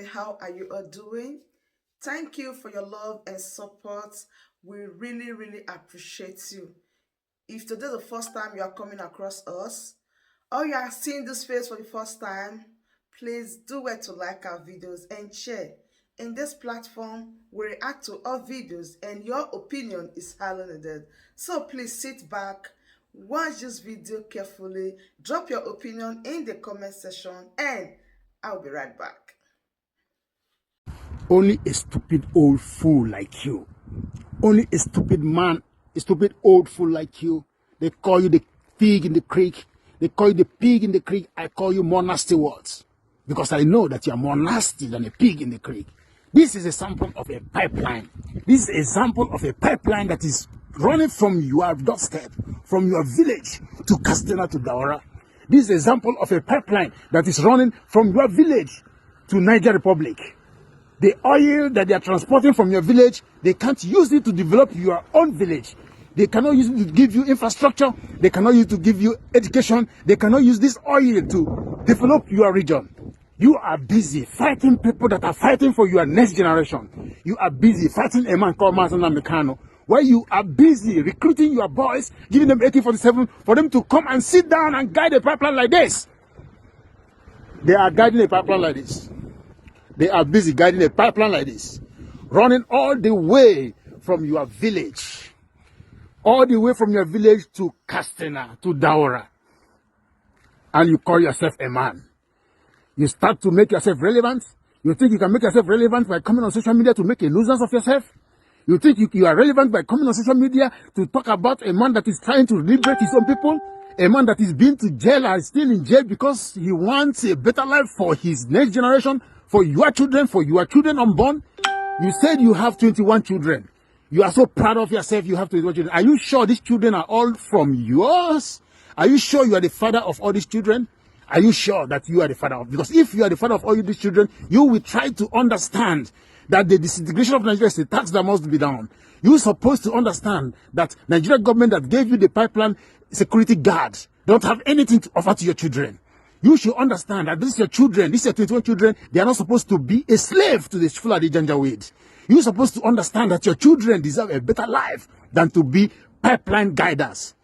How are you all doing? Thank you for your love and support. We really appreciate you. If today is the first time you are coming across us, or you are seeing this face for the first time, please do it to like our videos and share. In this platform, we react to all videos and your opinion is highly needed. So please sit back, watch this video carefully, drop your opinion in the comment section, and I'll be right back. Only a stupid old fool like you. Only a stupid man, a stupid old fool like you. They call you the pig in the creek. They call you the pig in the creek. I call you more nasty words. Because I know that you are more nasty than a pig in the creek. This is a sample of a pipeline. This is a example of a pipeline that is running from your doorstep, from your village to Castena to Daura. This is an example of a pipeline that is running from your village to Niger Republic. The oil that they are transporting from your village, they can't use it to develop your own village. They cannot use it to give you infrastructure. They cannot use it to give you education. They cannot use this oil to develop your region. You are busy fighting people that are fighting for your next generation. You are busy fighting a man called Masana Mekano, where you are busy recruiting your boys, giving them AK-47 for them to come and sit down and guide a pipeline like this. They are guiding a pipeline like this. They are busy guiding a pipeline like this, running all the way from your village, all the way from your village to Castena, to Daura. And you call yourself a man. You start to make yourself relevant. You think you can make yourself relevant by coming on social media to make a nuisance of yourself? You think you are relevant by coming on social media to talk about a man that is trying to liberate his own people? A man that is been to jail and is still in jail because he wants a better life for his next generation, for your children unborn. You said you have 21 children. You are so proud of yourself you have 21 children. Are you sure these children are all from yours? Are you sure you are the father of all these children? Are you sure that you are the father of? Because if you are the father of all these children, you will try to understand that the disintegration of Nigeria is a tax that must be done. You're supposed to understand that Nigeria government that gave you the pipeline security guard don't have anything to offer to your children. You should understand that this is your children, this is your 21 children, they are not supposed to be a slave to the Fĺòòd Janjaweed. You're supposed to understand that your children deserve a better life than to be pipeline guiders.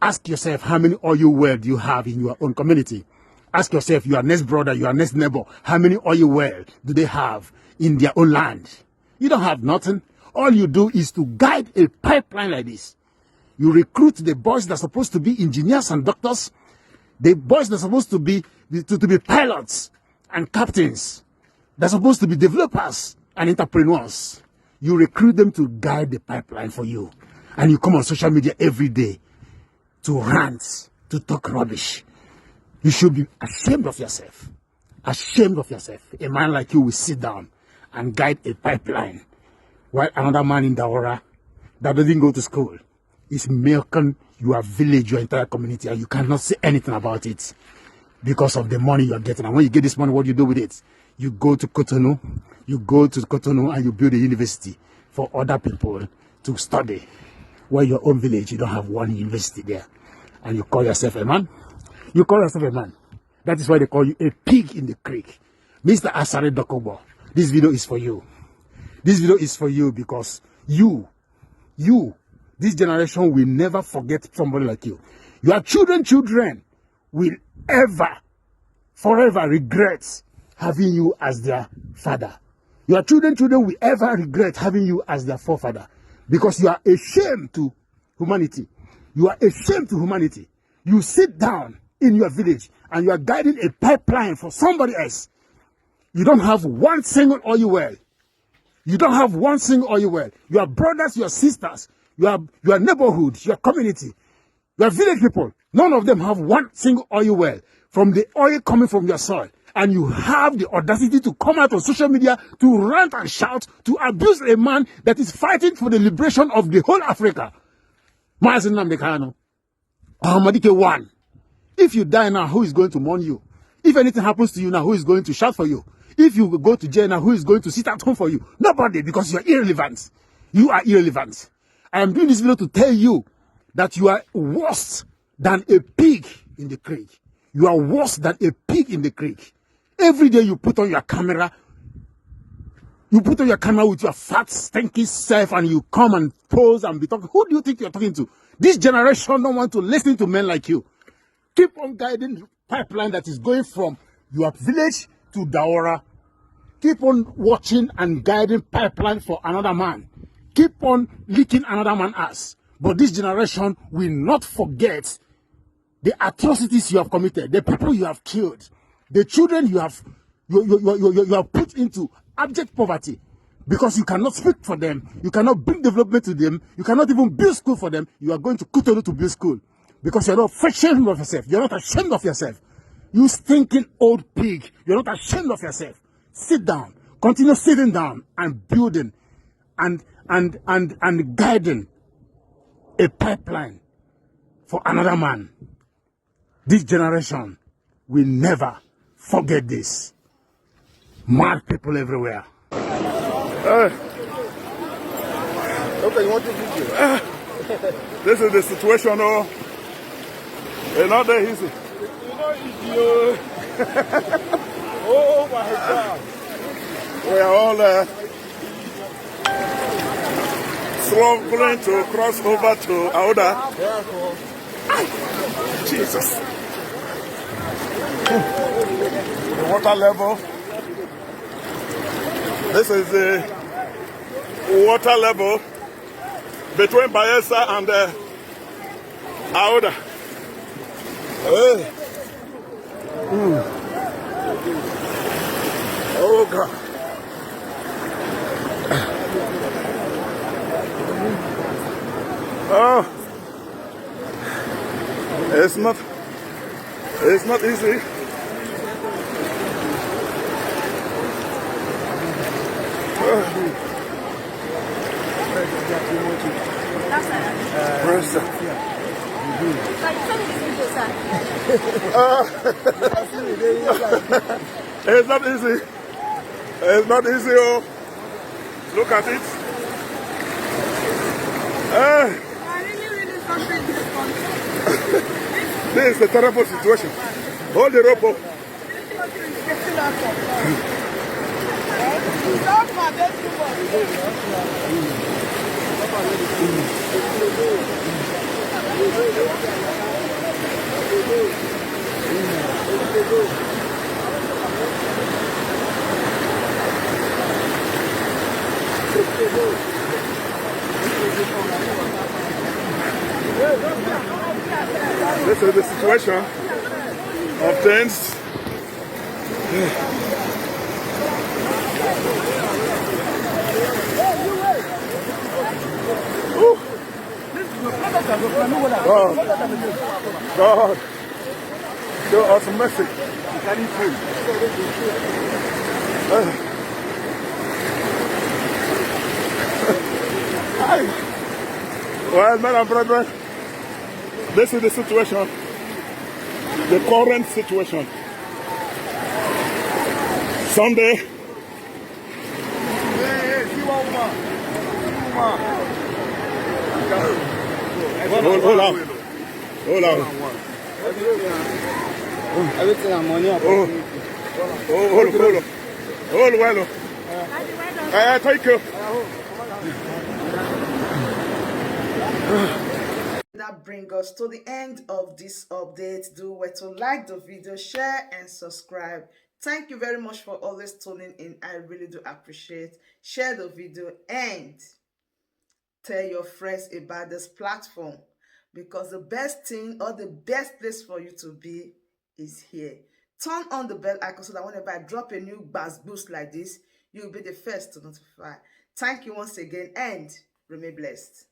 Ask yourself how many oil wells do you have in your own community. Ask yourself, your next brother, your next neighbor, how many oil wells do they have in their own land? You don't have nothing. All you do is to guide a pipeline like this. You recruit the boys that are supposed to be engineers and doctors, the boys that are supposed to be pilots and captains, they're supposed to be developers and entrepreneurs. You recruit them to guide the pipeline for you. And you come on social media every day to rant, to talk rubbish. You should be ashamed of yourself. Ashamed of yourself. A man like you will sit down and guide a pipeline while another man in Daura that doesn't go to school is milking your village, your entire community, and you cannot say anything about it because of the money you are getting. And when you get this money, what do you do with it? You go to Cotonou, and you build a university for other people to study. While your own village, you don't have one university there. And you call yourself a man? You call yourself a man. That is why they call you a pig in the creek. Mr. Asari Dokubo, this video is for you. This video is for you because you, this generation will never forget somebody like you. Your children will forever regret having you as their father. Your children will ever regret having you as their forefather. Because you are a shame to humanity. You are a shame to humanity. You sit down in your village and you are guiding a pipeline for somebody else. You don't have one single oil well. You don't have one single oil well. Your brothers, your sisters, your neighborhood, your community, your village people, none of them have one single oil well from the oil coming from your soil. And you have the audacity to come out on social media to rant and shout, to abuse a man that is fighting for the liberation of the whole Africa. Ahmadike 1. If you die now, who is going to mourn you? If anything happens to you now, who is going to shout for you? If you go to jail now, who is going to sit at home for you? Nobody, because you are irrelevant. You are irrelevant. I am doing this video to tell you that you are worse than a pig in the creek. You are worse than a pig in the creek. Every day you put on your camera, with your fat, stinky self, and you come and pose and be talking. Who do you think you're talking to? This generation don't want to listen to men like you. Keep on guiding the pipeline that is going from your village to Daora. Keep on watching and guiding pipeline for another man. Keep on licking another man's ass. But this generation will not forget the atrocities you have committed, the people you have killed, the children you have put into abject poverty because you cannot speak for them, you cannot bring development to them, you cannot even build school for them. You are going to Kutolu to build school because you're not ashamed of yourself. You're not ashamed of yourself. You stinking old pig. You're not ashamed of yourself. Sit down. Continue sitting down and building and guiding a pipeline for another man. This generation will never forget this. Mad people everywhere. Okay, you want to video? This is the situation, oh. It's not that easy. It's not easy, oh. Oh my God. We are all struggling to cross over to Auda. Jesus. The water level. This is the water level between Bayelsa and Auda. Oh God. Oh, it's not easy. It's not easy. It's not easy. Oh, look at it. This is a terrible situation. Hold the rope. This is the situation of things. God, show us mercy. Well, men and brethren, this is the situation, the current situation. Sunday. Hold on. Everything I'm money. Hold well. Thank you. That brings us to the end of this update. Do where to like the video, share and subscribe. Thank you very much for always tuning in. I really do appreciate. Share the video and tell your friends about this platform, because the best thing or the best place for you to be is here. Turn on the bell icon so that whenever I drop a new boost like this, you'll be the first to notify. Thank you once again and remain blessed.